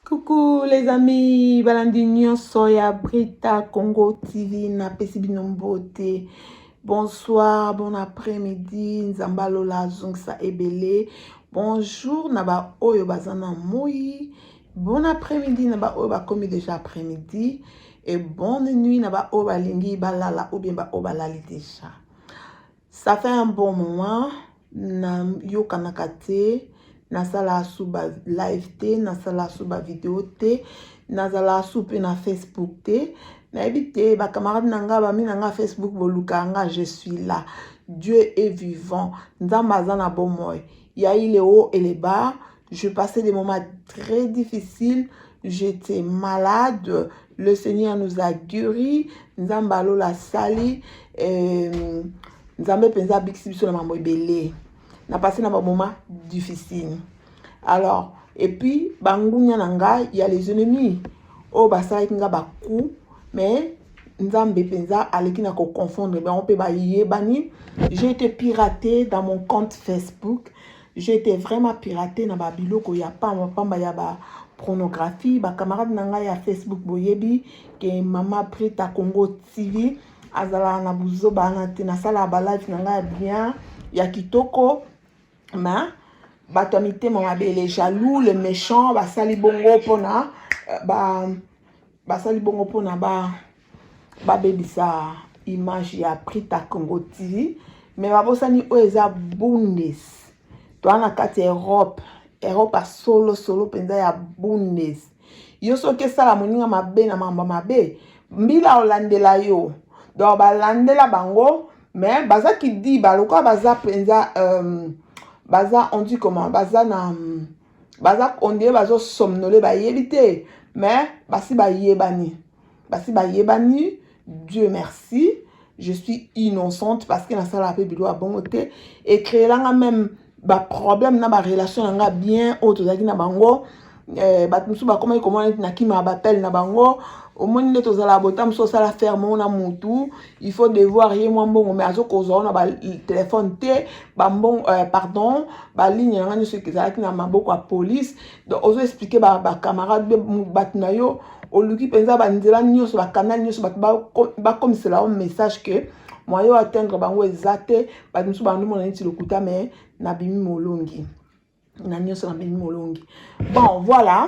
Coucou les amis, Balandinho Soya, Brita, Congo TV, na Pesibino Mbote. Bonsoir, bon après-midi, Nzambalo la Zongsa Ebele. Bonjour, Naba Oyo Bazana Moui. Bon après-midi, Naba Oyo Bakomi déjà après-midi. Et bonne nuit, Naba Oyo Balingi Balala ou bien Ba Oyo Balali déjà. Ça fait un bon moment, na yo kanakate. Nasala suba live te, nasala suba vidéo te, nasala soupe na Facebook te. Na ebite, ba camarade nanga, ba mi nanga Facebook boluka nga, je suis là. Dieu est vivant. Nzambazana bomoy. Il y a eu les hauts et les bas. Je passais des moments très difficiles. J'étais malade. Le Seigneur nous a guéris. Nzambalo la sali. Nzambe penza bixi sur la maman belé. Na passé dans un moment difficile. Alors, et puis, bangunya nanga, il y a les ennemis. Oh, basa ikinga baku, mais nzambe penza aleki na ko confondre, ben on peut bailler bani. J'ai été piraté dans mon compte Facebook. J'ai été vraiment piraté na babilo ko ya pa ya ba pornographie, ba camarade nanga ya Facebook boyebi que Maman Brita Congo TV azala na buzo ba na sala ba live nanga bien ya kitoko. Mais batomité mamabe les jaloux, les méchants, basali bongo pona basali bongo pona ba bebisa image ya Brita Congo TV. Mais babosani oeza bundes. Toi na kati Europe a solo penza ya bundes. Yo soke sala moninga mabe na mamba mabe mbila olandela yo. Donc balandela bango mais baza ki di baloko baza penza baza on dit comment baza na baza on dit bazo somnolé ba yebite mais basi ba yebani Dieu merci je suis innocente parce que na sala pe bilo a bongote et créer là même ba problème na ba relation nga bien auto zaki na bango batmusu ba comment na kima bappel na bango au moins les tozala botam so sala ferme na mutu il faut devoir y moi bon mais azo kozo na ba téléphone te ba bon pardon ba ligne nga ni ce que ça na maboko a police donc ozo expliquer ba camarade batna yo oluki penza ba nzela nyoso ba canal nyoso ba comme c'est là un message que moi yo atteindre bango exacte batmusu ba ndumo na nti lokuta mais na bimi molongi na nyoso na bimi molongi. Bon voilà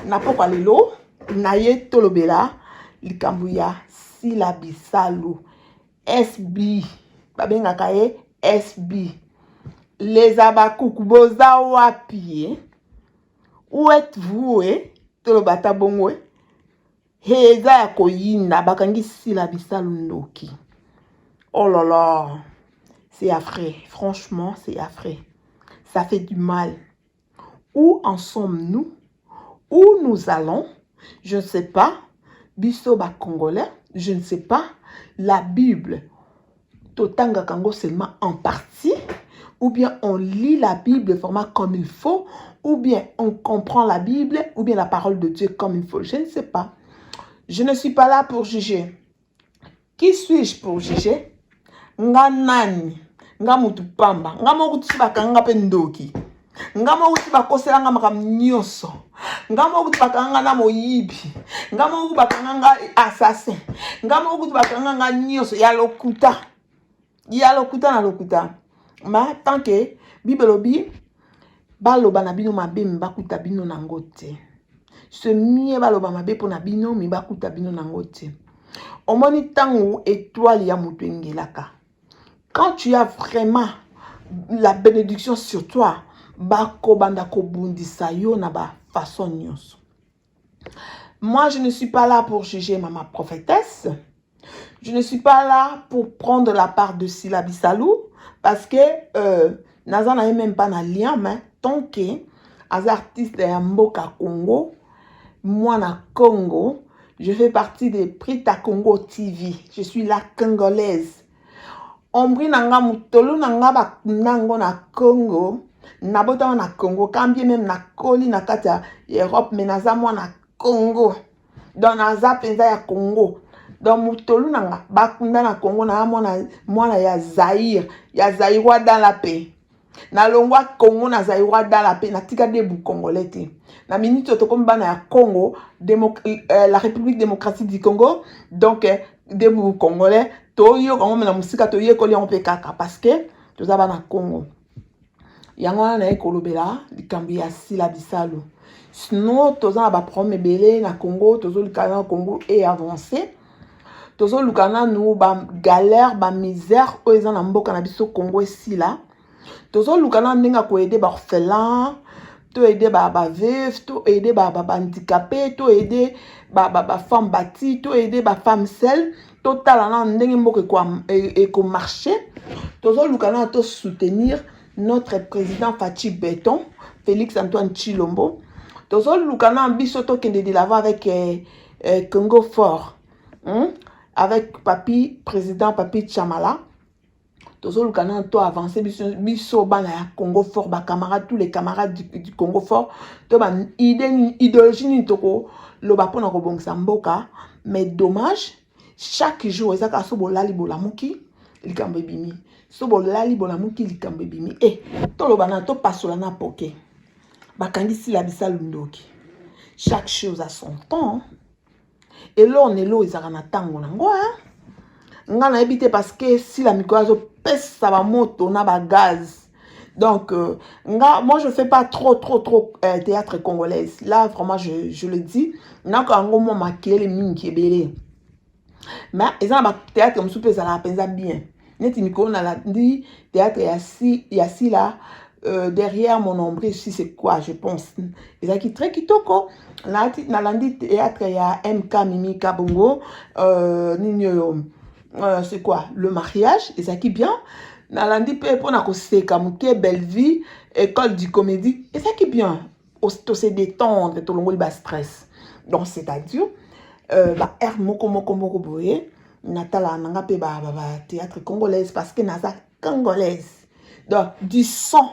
na poko lelo na ye tolobela likambuya sila bisalu SB babengaka ye SB les abakuku boza wapi où êtes-vous tolobata bongo heza ya koyinda bakangi sila bisalu ndoki. Oh là là, c'est affreux, franchement c'est affreux, ça fait du mal. Où en sommes-nous? Où nous allons? Je ne sais pas. Biso ba congolais, je ne sais pas. La Bible, totanga kango seulement en partie, ou bien on lit la Bible vraiment comme il faut, ou bien on comprend la Bible, ou bien la parole de Dieu comme il faut. Je ne sais pas. Je ne suis pas là pour juger. Qui suis-je pour juger? Nga nani? Nga mutu pamba? Nga mokuti bakanga pendoki? Nga mokuti bakoselanga makam nyoso? Nga mokuti bakanga na moyibi? Nga mokuti bakanga assassin? Nga mokuti bakanga nyoso ya lokuta na lokuta. Ma tant que bibelobi baloba na bino mabe mbakuta bino nangote. Ce mie baloba mabe pona bino mbakuta bino nangote. Omoni tango étoile ya mutu engelaka. Quand tu as vraiment la bénédiction sur toi, bako banda ko bundisa yo na ba façon nyonso. Moi, je ne suis pas là pour juger ma prophétesse. Je ne suis pas là pour prendre la part de Sila Bisalou parce que naza na même pas na lien mais tant que as artiste de Mboka Congo, moi na Congo, je fais partie de Brita Congo TV. Je suis la congolaise. Ombri nanga mutolu nanga ba nango na Congo, nabota na Congo, kambie même na koli na kata Europe mais naza moi na Congo. Donc naza penza ya Congo. Donc mutolu nanga bakunda na Congo na mwana ya Zaïre wa dans la paix. Na longwa Congo na zaïwa dans la paix na tika debu congolais te. Na minute to comme bana ya Congo, la République démocratique du Congo, donc debu congolais, to yo comme na musika to ye ko li on pe kaka parce que to za bana Congo. Yango na ekolobela likambi ya sila bisalo. Sinon to za ba problème belé na Congo, to zo likana Congo est avancé. To zo likana nous ba galère, ba misère o ezana mboka na biso Congo sila. Tozo lukana ndinga ko aider ba orphelin, to aider ba veuve, to aider ba handicapé, to aider ba femme bâtie, to aider ba femme seule, to talana ndenge mboke ko marcher. Tozo lukana to soutenir notre président Fachi Beton, Félix Antoine Tshilombo. Tozo lukana biso to kende de l'avant avec Congo fort. Avec président Papi Chamala. Tozo lukana to avancer biso bana ya Congo fort, ba camarades, tous les camarades du Congo fort, to ba idéologie ni toko lo ba pona ko bongisa mboka, mais dommage chaque jour ezaka so bolali bolamuki likambe bimi, so bolali bolamuki likambe bimi to lo bana to pasola na poke ba kangisi la bisalo ndoki, chaque chose a son temps et là on est là ezaka na tango nango nga na ebité parce que si la mikoazo pèse ça va moto na ba gaz. Donc moi je fais pas trop théâtre congolais. Là vraiment je le dis, na ko ngo mo makele mingi ebele. Mais ezana ba théâtre msupe ça la penza bien. Neti miko na la dit théâtre ya si là derrière mon nombril si c'est quoi je pense. Ezaki très kitoko. Na landi théâtre ya MK Mimi Kabongo ninyo c'est quoi le mariage et ça qui bien nalandi pe pour na ko seka muke belle vie école du comédie et ça qui bien to se détendre to longo ba stress donc c'est-à-dire ba air moko boye natala nanga pe ba théâtre congolaise parce que naza congolaise donc du sang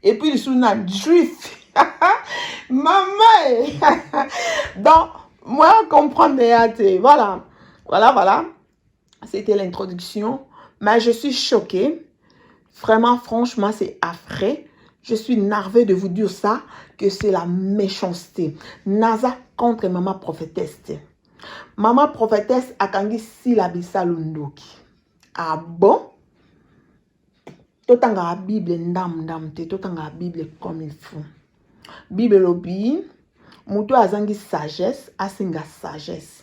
et puis le souna juif maman donc moi comprendre voilà. C'était l'introduction, mais je suis choquée. Vraiment, franchement, c'est affreux. Je suis nerveux de vous dire ça, que c'est la méchanceté. Naza contre maman prophétesse. Maman prophétesse a kangi si la bisalundoki. Ah bon? Totanga la Bible ndam te, totanga la Bible comme il faut. Bible lobby, muto azangi sagesse, asinga sagesse.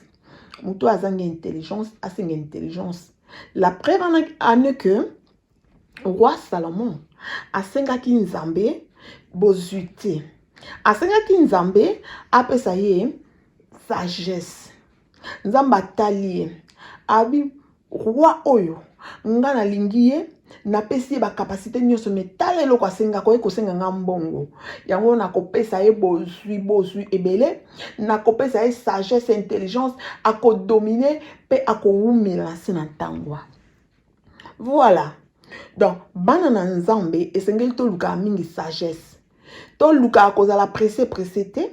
Muto azangi intelligence, asinga intelligence. La preuve en est que roi Salomon asinga ki nzambe bozuite. Asinga ki nzambe apesa ye sagesse. Nzamba tali abi roi oyo ngana lingiye na pesi ba capacité nyonso metale loko asenga ko ekosenga ngambongo yango na kopesa ye bozui ebele na kopesa ye sagesse intelligence ako dominer pe ako umila sina tangwa. Voilà donc bana na nzambe esengeli to luka mingi sagesse to luka kozala pressé te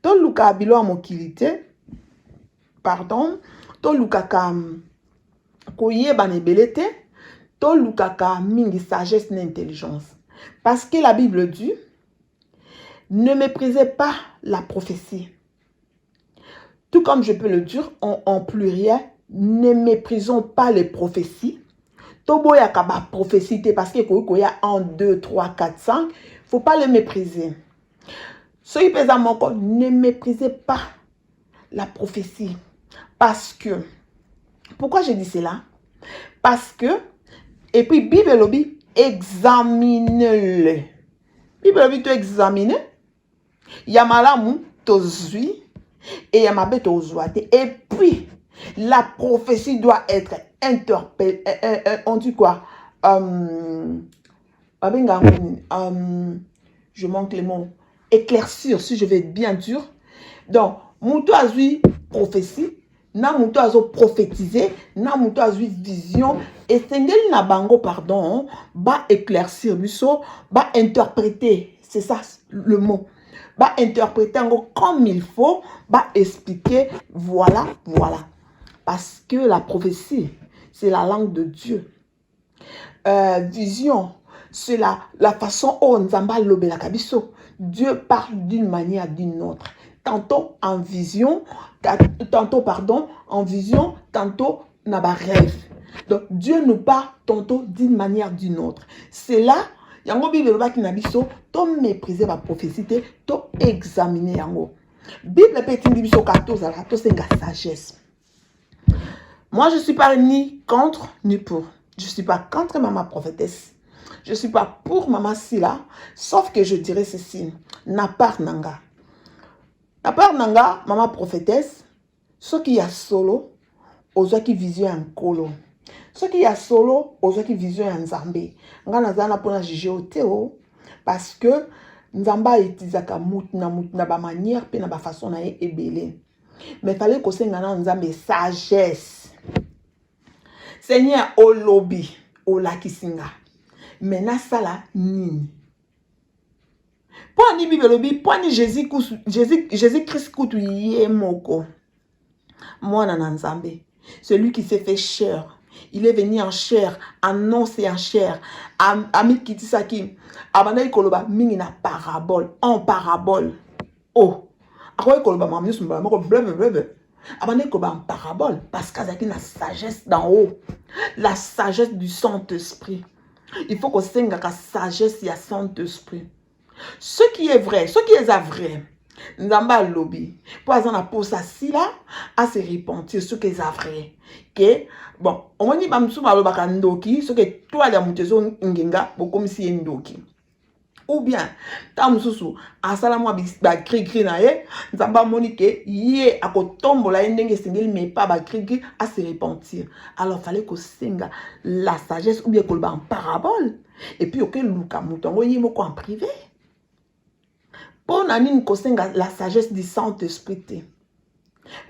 to luka bilo a mokilité pardon to luka kam koyeba na ebele te to lukaka mingi sagesse n'intelligence. Parce que la Bible dit, ne méprisez pas la prophétie. Tout comme je peux le dire en pluriel, ne méprisons pas les prophéties. Tobo yakaba prophétie parce que y a 1, 2, 3, 4, 5, faut pas les mépriser. Soyez pésamment, ne méprisez pas la prophétie. Parce que, pourquoi je dis cela? Parce que et puis, Bible lobby, examine-le. Bible lobby, tu examines. Yamalamu, tozui. Et yamabe, tozoate. Et puis, la prophétie doit être interpellée. On dit quoi? Je manque les mots. Éclaircir, si je vais être bien dur. Donc, Moutou azui prophétie. Na muto azo prophétiser, na muto azo vision, et sengeli na bango, pardon, ba éclaircir biso, ba interpréter, c'est ça le mot, ba interpréter comme il faut, ba expliquer, voilà. Parce que la prophétie, c'est la langue de Dieu. Vision, c'est la façon dont Nzamba lobela kabiso. Dieu parle d'une manière d'une autre. Tantôt en vision, tantôt en vision, tantôt dans un rêve. Donc Dieu nous parle tantôt d'une manière d'une autre. C'est là, yango Bible qui na biso, to mépriser la prophétie, to examiner yango. Bible petit biso 14 à la to c'est la sagesse. Moi je suis pas ni contre ni pour. Je suis pas contre maman prophétesse. Je suis pas pour maman Sila, sauf que je dirais ceci, na part nanga. Na part nanga, maman prophétesse, ce qui y a solo, aux qui vision en colo. Ce qui y a solo, aux qui vision en Zambé. Nga nazana pour na juger au théo, parce que Nzamba itisaka na ba manière, pe na ba façon na ebele. Mais fallait que senga na Nzambe sagesse. Seigneur, au lobby, au lakisinga. Mena sala nini. Pour ni Bible lobby, pour ni Jésus-Christ koutu yé moko. Moi Nzambe, celui qui s'est fait chair. Il est venu en chair, en os et en chair. Ami kitisaki. Abanda ikoloba mingi na parabole, en parabole. Oh. Akoy koloba mamni sumba moko bleu. Abanda ikoloba en parabole parce qu'azaki na sagesse d'en haut. La sagesse du Saint-Esprit. Il faut qu'on s'enga la sagesse et Saint-Esprit. Ce qui est vrai, ce qui est vrai. Nzamba lobby. Pour exemple, pour ça, si là, à se repentir, ce qui est vrai. Que, bon, on dit, bamsou malobaka ndoki, ce que toi, la moutezo ngenga, comme si ndoki. Ou bien, tamsusu, asala moi ba cri na ye, nzamba monike, ye akotombo la ndenge singeli mais pas ba cri à se repentir. Alors fallait que singa la sagesse ou bien que en parabole. Et puis auquel luka mutongo yimo ko en privé. Pour nanine ko singa la sagesse du Saint-Esprit.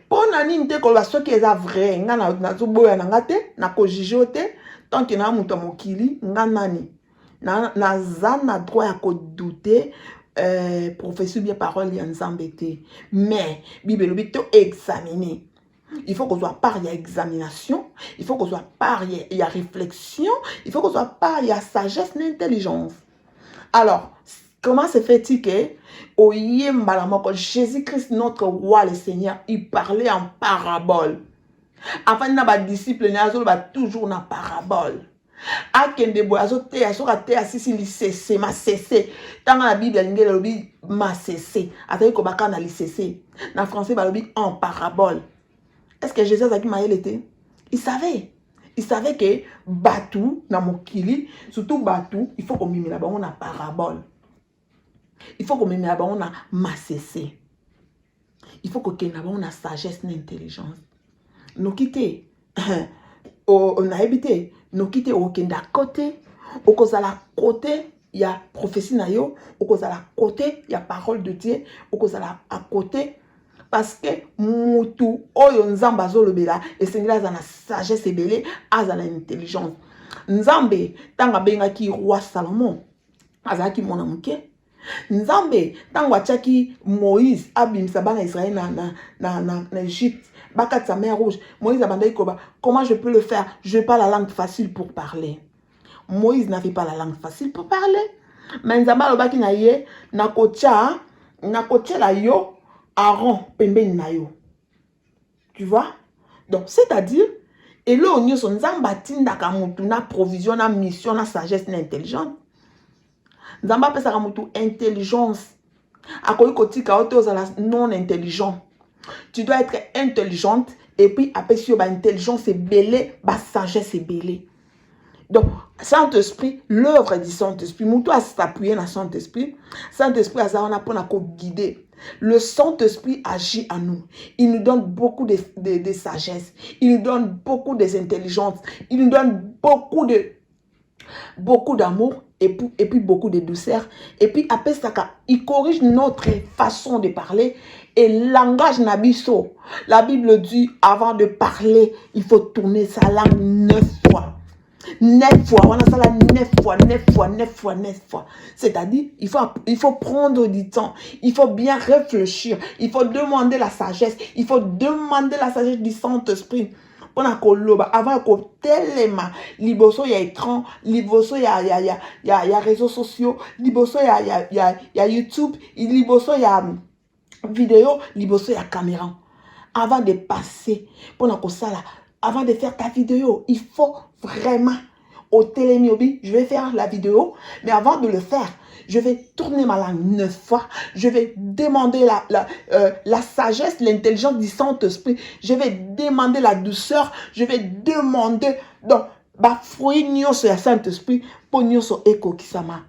Pour nanine te ko la ce qui est vrai, nga na zuboya na ngate, na ko jijote, tant que na muto mokili, nga nani. Na zana droit à douter professeur bien parole y embêté mais Bible to examiner. Il faut qu'on soit par y a examination, il faut qu'on soit par y a réflexion, il faut qu'on soit par y a sagesse et intelligence. Alors comment se fait-il que au Jésus-Christ notre roi le Seigneur il parlait en parabole. Enfin na ba disciple na toujours na parabole. Akende boyazo te asoka te asisi li cessé ma cessé tanga la Bible ngela lobi ma cessé atay ko baka na li cessé na français ba lobi en parabole. Est-ce que Jésus a dit maïl était? Il savait que batou na mokili surtout batou il faut qu'on mime là-bas on a parabole. Il faut qu'on mime là-bas on a ma cessé. Il faut qu'on là-bas on a sagesse et intelligence. Nous quitter on a habité nous quitter au kenda côté au cause la côté il y a prophétie na yo au cause la côté il y a parole de Dieu au cause à côté parce que mutu oyo nzamba zolobela et sengela za na sagesse ebele aza na intelligence nzambe tanga benga ki roi Salomon azaki mona muke nzambe tanga achaki Moïse abimisa bana Israël na Égypte Bakat sa mer rouge. Moïse a bandé comment je peux le faire? Je n'ai pas la langue facile pour parler. Moïse n'avait pas la langue facile pour parler. Mais Nzamba lobaki na ye na kocha la yo Aaron pembe na yo. Tu vois? Donc c'est-à-dire et là on y son Nzamba tinda ka mutu na provision na mission na sagesse na intelligence. Nzamba pesa ka mutu intelligence. Akoyi kotika oto za non intelligent. Tu dois être intelligente et puis après sur ba intelligence c'est belé, ba sagesse c'est belé. Donc Saint-Esprit, l'œuvre du Saint-Esprit, moutou à s'appuyer dans Saint-Esprit. Saint-Esprit a ça on a pour guider. Le Saint-Esprit agit en nous. Il nous donne beaucoup de sagesse, il nous donne beaucoup d'intelligence, il nous donne beaucoup d'amour et puis beaucoup de douceur. Et puis après ça, il corrige notre façon de parler et langage nabiso. La Bible dit avant de parler, il faut tourner sa langue 9 fois. 9 fois, on a ça là 9 fois. C'est-à-dire, il faut prendre du temps, il faut bien réfléchir, il faut demander la sagesse, il faut demander la sagesse du Saint-Esprit Pour na koloba avant ko telema liboso ya écran, liboso ya réseaux sociaux, liboso ya YouTube, liboso ya vidéo, liboso ya caméra. Avant de passer pour na kosala, avant de faire ta vidéo, il faut vraiment au télémiobi, je vais faire la vidéo, mais avant de le faire, je vais tourner ma langue 9 fois. Je vais demander la sagesse, l'intelligence du Saint-Esprit. Je vais demander la douceur. Je vais demander donc fruit nyonso ya Saint-Esprit pour nyonso eko kisama.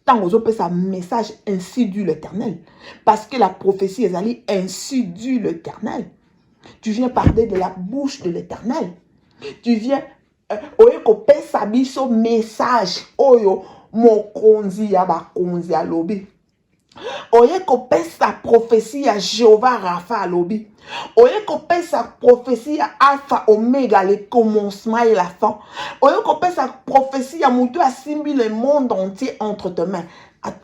Tant aux autres, ça message ainsi dit l'Éternel. Parce que la prophétie est allée ainsi dit l'Éternel. Tu viens parler de la bouche de l'Éternel. Tu viens oyeko pesa biso message oyo mokonzi ya bakonzi ya lobi. Oyeko pesa prophétie ya Jéhovah Rapha lobi. Oyeko pesa prophétie ya Alpha Omega, le commencement et la fin. Oyeko pesa prophétie ya Moutou a simbi le monde entier entre tes mains.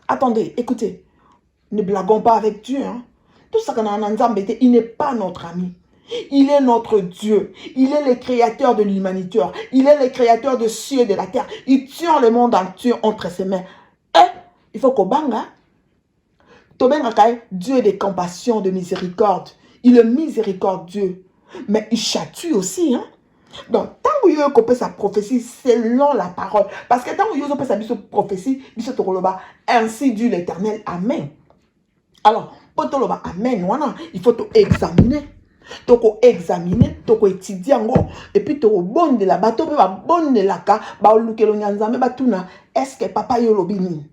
Attendez, écoutez. Ne blaguons pas avec Dieu. Hein? Tout ça qu'on a en Nzambe, il n'est pas notre ami. Il est notre Dieu. Il est le créateur de l'humanité. Il est le créateur de cieux et de la terre. Il tient le monde entier entre ses mains. Et il faut qu'on banga. Dieu de compassion, de miséricorde. Il est miséricordieux. Mais il chatue aussi. Hein? Donc, tant que vous avez sa prophétie selon la parole. Parce que tant que vous avez sa prophétie, ainsi dit l'Éternel. Amen. Alors, pour te dire amen, il faut te examiner. Toko examiner, toko étudier et puis toko bonne de la bateau ba bonne de la ka ba lukelo nyanzambe ba tuna est-ce que papa yo lobini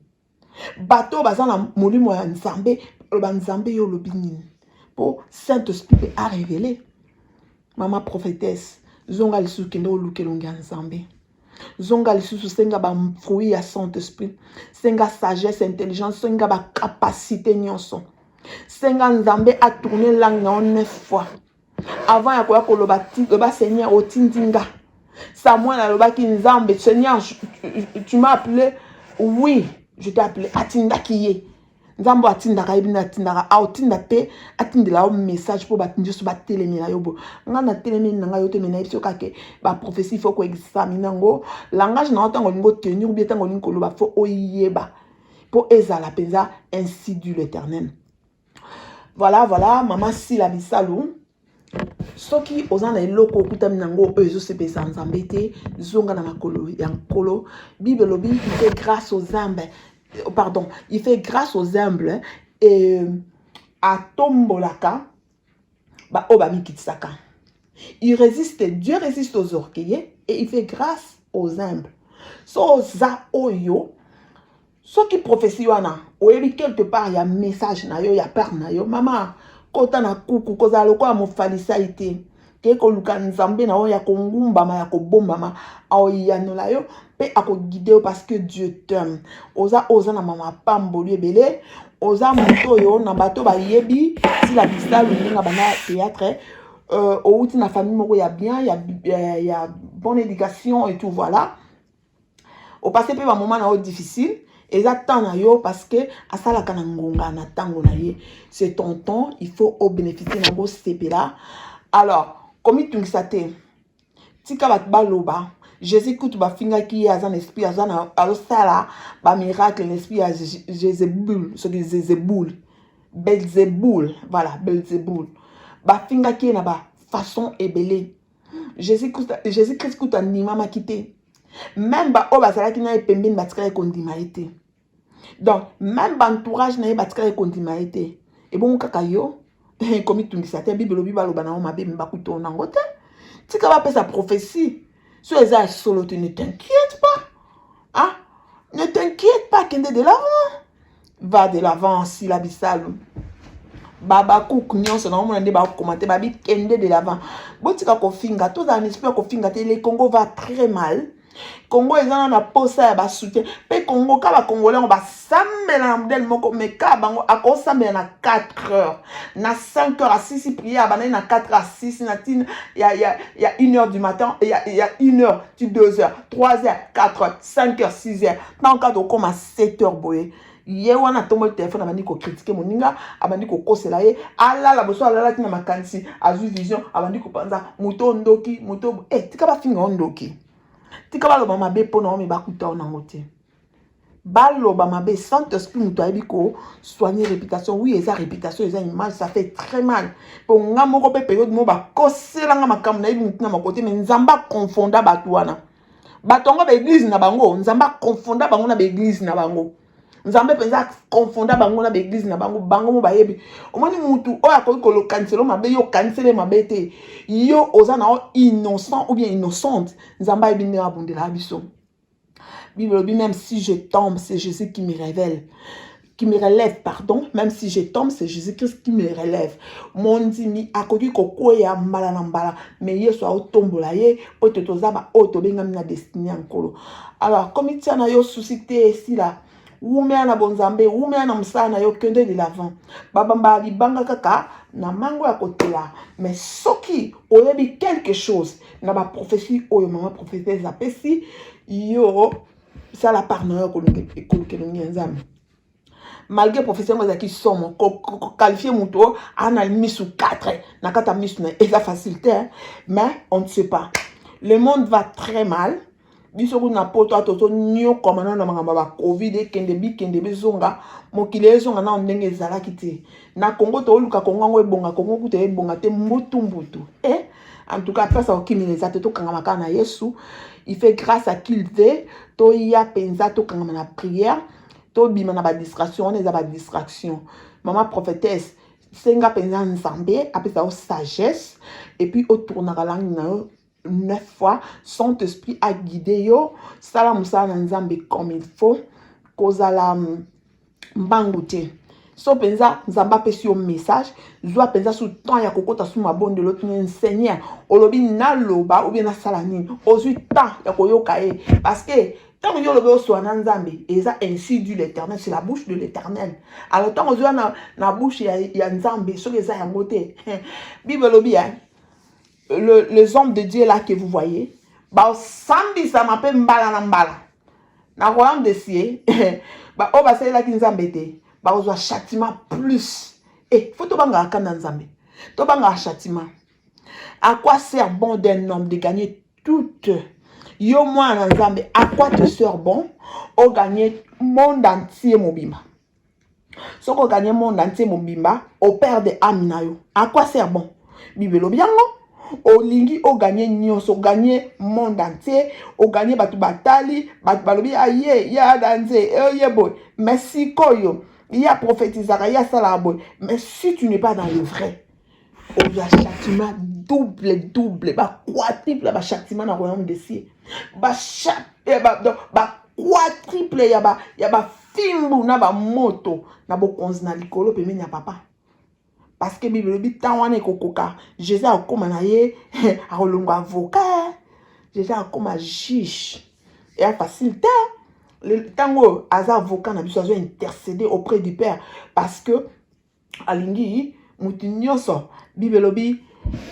bateau bazana molimo ya nzambe ba nzambe yo lobini pour Saint-Esprit a révélé maman prophétesse zonga lisu kendo lukelo nyanzambe zonga lisu senga ba fruit ya Saint-Esprit senga sagesse intelligence senga ba capacité nyonso senga nzambe a tourné langue en 9 fois. Avant ya koya kolobati le Seigneur otindinga Samuel a lobaki nzambe Seigneur tu m'as appelé oui je t'ai appelé atinda kiye nzambo atinda ka ibina atinda ka otinda te atindela un message pour batinjo so batelemi na yobo ngana telemi na ngayo te mena iso kake ba prophétie faut ko examiner ngo langage na otango lingo tenir ou bien tango lingo koloba faut oyeba pour ezala penza ainsi dit l'Éternel. Voilà maman si la bisalou soki ozana eloko okutami nango ezo sepesa nzambe te zonga na makolo ya nkolo Bible lobi il fait grâce aux humbles il fait grâce aux humbles et à tombolaka ba obamikitisaka il résiste Dieu résiste aux orgueilleux et il fait grâce aux humbles so za oyo soki prophétie wana oyebi quelque part ya message na yo ya père na yo mama kota na kuku kozala lokola mofalisa ite ke koluka nzambe na ya kongumbama ya kobombama aoyanola yo pe akoguide parce que Dieu t'aime oza na mama pamboli ebele oza moto yo na bato ba yebi si la bista luninga bana théâtre outi na famille moko ya bien ya bonne éducation et tout voilà au passé pe ba moment na difficile et attends yo parce que à ça la kanangonga na tango na ye c'est ton temps il faut au bénéficier na go sepela alors comme il tungsate tika bat baloba Jésus écoute ba finga ki azan esprit azan alo sala ba miracle l'esprit à Jézeboul ce que Jézeboul Belzéboul voilà Belzéboul ba finga ki na ba façon ebelé Jésus-Christ écoute anima ma quitté même ba o ba sala ki na pembeni batika kondima été. Donc, même l'entourage n'a pas de continuité. Et bon, kaka yo, comme tu dis ça, la Bible, tu vas sa prophétie. Sur les âges solo, tu ne t'inquiètes pas. Hein? Ne t'inquiète pas, qu'il de l'avant. Va de l'avant, si la bissale. Baba cook nyon se na monde ba commenter babi kende de l'avant. Botika ko finga, tout un esprit ko finga, le Congo va très mal. Congo est dans la posa ya ba soutien pe Congo ka ba congolais on ba sambela na modèle moko mais ka bango ako sambela na 4 heures na 5 heures à 6 prière ba na 4 à 6 na tin il y a 1 heure du matin il y a 1 heure tu 2 heures 3 heures 4 heures 5 heures 6 heures tant ka to comme à 7 heures boye ye wana tombo téléphone abandi ko critiquer moninga abandi ko kosela ye alala boso alala tina makanisi azu vision abandi ko panza moto ndoki moto tika ba finga ndoki tika ba lo mama be pona me bakuta ona ngote baloba mabe Saint-Esprit muto ayebi ko soigner réputation. Oui, eza réputation, eza image, ça fait très mal. Pour nga moko pe période mo ba koselanga makambo na yebi mutina makote mais nzamba confonda batu wana. Batongo ba église na bango, nzamba confonda bango na ba église na bango. Nzambe penza confonda bango na ba église na bango, bango mo ba yebi. Omoni mutu oya ko lo cancelo mabe yo cancele mabe te. Yo oza na innocent ou bien innocente. Nzamba yebi ne abundela biso. Bible dit même si je tombe, c'est Jésus qui me révèle. Qui me relève, pardon. Même si je tombe, c'est Jésus-Christ qui me relève. Mon dimi, akoki koko ya mbala na mbala. Mais yeso a otombola ye, ototozaba, otobenga mina destiné ankolo. Alors, comme il tient na yo suscité ici là, Oumea na bonzambe, oumea na msa na yo kende de l'avant. Babamba libanga kaka, na mango ya kotela. Mais soki, oyebi quelque chose, na ba prophétie, oyo maman prophétesse apesi, yo, ça la part na yo kolongi nzambe. Malgré prophétie ngo zaki somo, qualifier muto, ana misu 4, na kata misu na, et la facilité, mais on ne sait pas. Le monde va très mal. Biso na poto atoto nyo komana na mangamba ba covid kende bezonga mokile ezonga na ndenge ezalaki te na Congo to luka Congo ngo ebonga Congo kuta ebonga te mbutu en tout cas pesa okimileza te to kanga makana Yesu il fait grâce à qu'il veut to ya penza to kanga na prière to bima na ba distraction on eza ba distraction maman prophétesse senga penza nzambe apesa o sagesse et puis au tournera langue na 9 fois, Saint-Esprit a guidé yo, sala musala nzambe comme il faut, kozala mbangute. So penza nzamba pesi yo message, zwa penza sous temps ya kokota sous ma bonde l'autre Seigneur, olobi na loba ou bien na salani, ozui temps ya koyoka e, parce que tant que yo lobe so na nzambe, eza ainsi dit l'Éternel, c'est la bouche de l'Éternel. Alors tant que zo na bouche ya nzambe, so eza ya ngote. Bible lobi hein. Les hommes de Dieu là que vous voyez, bah samedi ça m'appelle mbala na mbala. Na royaume de cieux, bah oh bah c'est là qui nous embête. Bah on doit châtiment plus. Et faut to banga kana nzambe. To banga châtiment. À quoi sert bon d'un homme de gagner toute yo moi na nzambe, à quoi te sert bon au gagner monde entier mobimba. So ko gagner monde entier mobimba au père de Aminayo. À quoi sert bon? Bibelo biango. Olingi o gagné nyonso, gagné monde entier, o gagné batu batali, batu balobi aye, ya danse, ye boy. Mais si koyo, il y a prophétisaka, il y a salabo. Mais si tu n'es pas dans le vrai, on doit châtiment double, ba quadruple, ba châtiment dans le royaume des cieux. Ba quadruple, ya ba fimbu na ba moto, na bo konzi na likolo pe menya papa. Parce que Bible dit tant on est kokoka. Jésus a comme anaye a rolongo avocat. Jésus a comme juge. Et à facilité le tango asa avocat na besoin intercéder auprès du Père parce que alingi mutinyoso Bible dit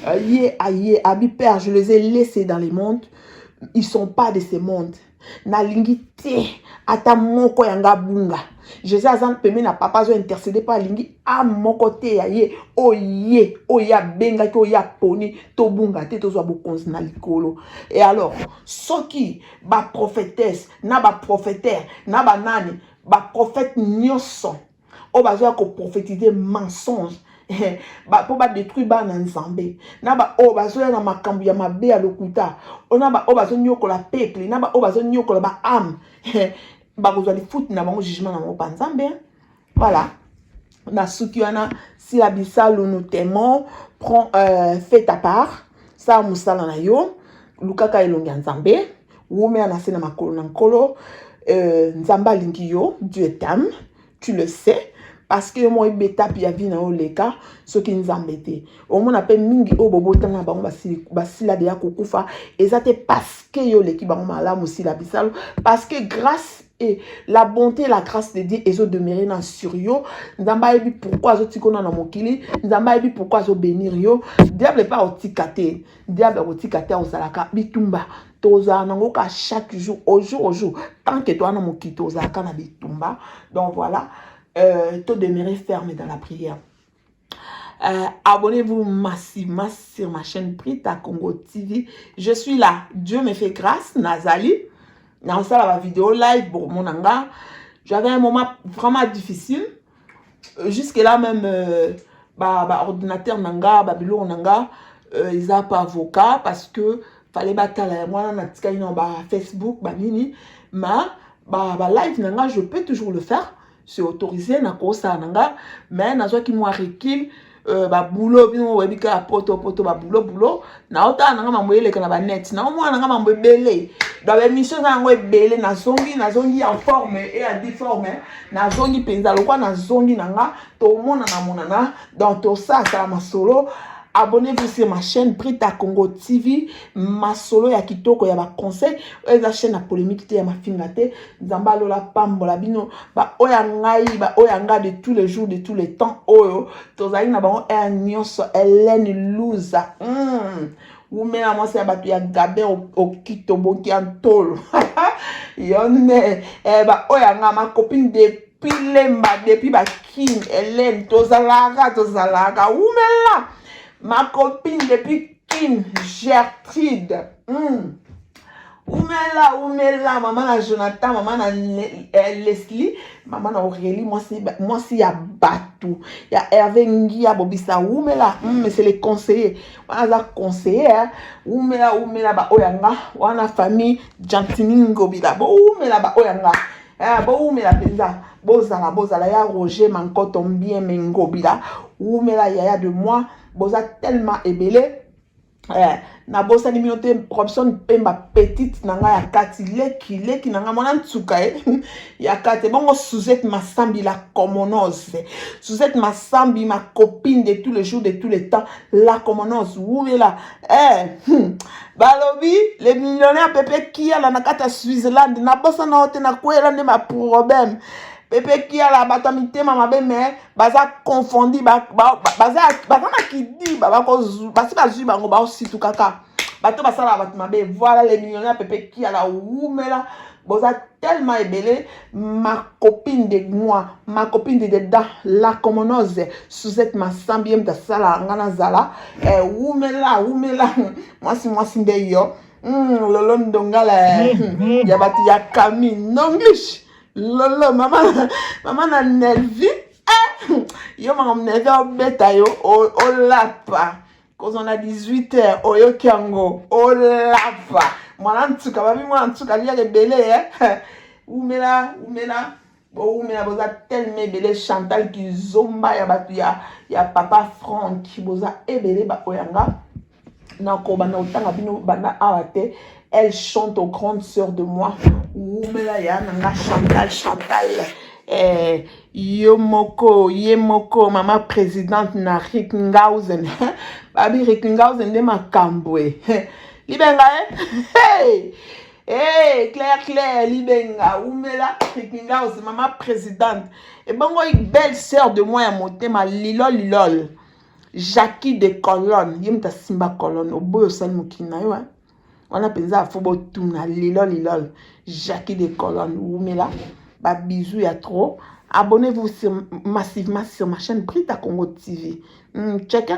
aye abi Père je les ai laissés dans les mondes. Ils sont pas de ces mondes. Na lingi te ata moko yanga bunga. Jésus azan peme na papa zo intercéder par lingi a moko te ya ye oya benga ki oya poni to bunga te to zo bokonzi na likolo. Et alors soki ba prophétesse na ba prophétaire na ba nani ba prophète nyonso o ba zo ko prophétiser mensonge ba po ba détruire ba na nzambe na ba o ba zo na makambu ya mabe ya lokuta ona ba o ba zo nyokola peuple na ba o ba zo nyokola ba âme ba ko zo li foot na bango jugement na mo panzambe. Voilà na sukiana si la bisalo nous t'aimons prend fait ta part ça musala na yo lukaka elongi nzambe wome na sena makolo na nkolo nzamba lingi yo Dieu t'aime tu le sais. Parce que moi beta pia vi na oleka ce qui nous embête au mon appelle mingi o bobo tanga bango basila de ya kokufa ezate parce que yo leki bango malamu si la bisalo parce que grâce et la bonté la grâce de Dieu ezo demeurer na sur yo nzamba ebi pourquoi zo tikona na mokili nzamba ebi pourquoi zo bénir yo diable pas otikate diable otikate osalaka bitumba toza nango ka chaque jour au jour tant que toi na moki toza kana bitumba. Donc voilà, te demeurer ferme dans la prière. Abonnez-vous massivement sur ma chaîne Prita Congo TV. Je suis là. Dieu me fait grâce. Nazali. Dans ça, la vidéo live pour mon anga. J'avais un moment vraiment difficile. Jusque là même, ordinateur nanga, babylon nanga, ils n'ont pas avocat parce que fallait battre moi na tika ino Facebook, nini. Mais live nanga, je peux toujours le faire. C'est autorisé na kosa nanga, mais nazo ki moi recul boulot bino webika poto boulot na ota nanga mamwele kana ba net na moi nanga mamwe belé dans l'émission na ngo belé na zongi en forme et en déforme na zongi penza lokwa na zongi nanga to mona na monana dans tout ça ça ma solo. Abonnez-vous sur ma chaîne Prita Congo TV. Ma solo ya kitoko ya ba conseil. Eza chaîne à polémique te ya ma fingate. Nzamba lola pambola bino. Oya ngai, oya nga de tous les jours, de tous les temps. Oyo. Tozali na bango e nyonso Hélène Louza. Oumela moi c'est batu ya gabe au kito bonki antolo. Yone. Oya nga ma copine depuis lemba, depuis ba king. Hélène, tozalaka. Oumela. Ma copine depuis Kim, Gertrude. Oumela, maman na Jonathan, maman na Leslie, maman na Aurélie, moi c'est ya Batou, ya Hervé Ngia Bobisa, oumela, mais c'est les conseillers. On a conseillé, oumela, oyanga, on a famille, Jantiningo Bila, oumela, oyanga, oumela, penza, bozala, ya Roger, Mankoto, bien, Mengobila, oumela, yaya de moi. Boza tellement ébélé. Na bosa nimiote Robson Pemba petite nanga ya kati leki nanga mona ntsuka ya kati bongo Suzette Massambi la commonose. Suzette Massambi ma copine de tous les jours de tous les temps la commonose. Ouvela balobi les millionnaires Pepe Kia la nakata Switzerland na bosa na hote na kwela ne ma problème. Pepe qui a la batamité mama mais baza confondi baza qui dit basi bazui bango ba aussi tout kaka bato basala bat mabe. Voilà les millionnaires Pepe qui a la oumela boza tellement ébélé. Ma copine de moi, ma copine de dedans la commonose Suzette Massambi mta sala ngana zala oumela moi si ndeyo lolo ndongala ya bati ya Camille English. Lolo, maman na nervi. Yo, maman nervi au bêta yo. O lapa. Quand on a 18h, oyo kiango. O lapa. Moi, en tout cas, il y a des belés, Oumela. Oumela, boza tellement belé. Chantal qui zomba ya papa Franck. Boza ebele ba oyanga. Nako bana otanga bino bana awate. Elle chante aux grandes sœurs de moi. Oumela ya nanga Chantal. Yemoko, maman présidente na Rickenhausen. Babi Rickenhausen de Makambwe. Libenga Claire, Libenga. Oumela Rickenhausen, maman présidente. Et bon, belle sœur de moi, ma lilol. Jackie de Colonne. Yemta Simba Colonne. Oboyo Salmukina, yo, on a pensé à Fobo Tuna, lilol. Jackie de Colonne, Oumela. Bisous, à trop. Abonnez-vous massivement sur ma chaîne Prita Congo TV. Check.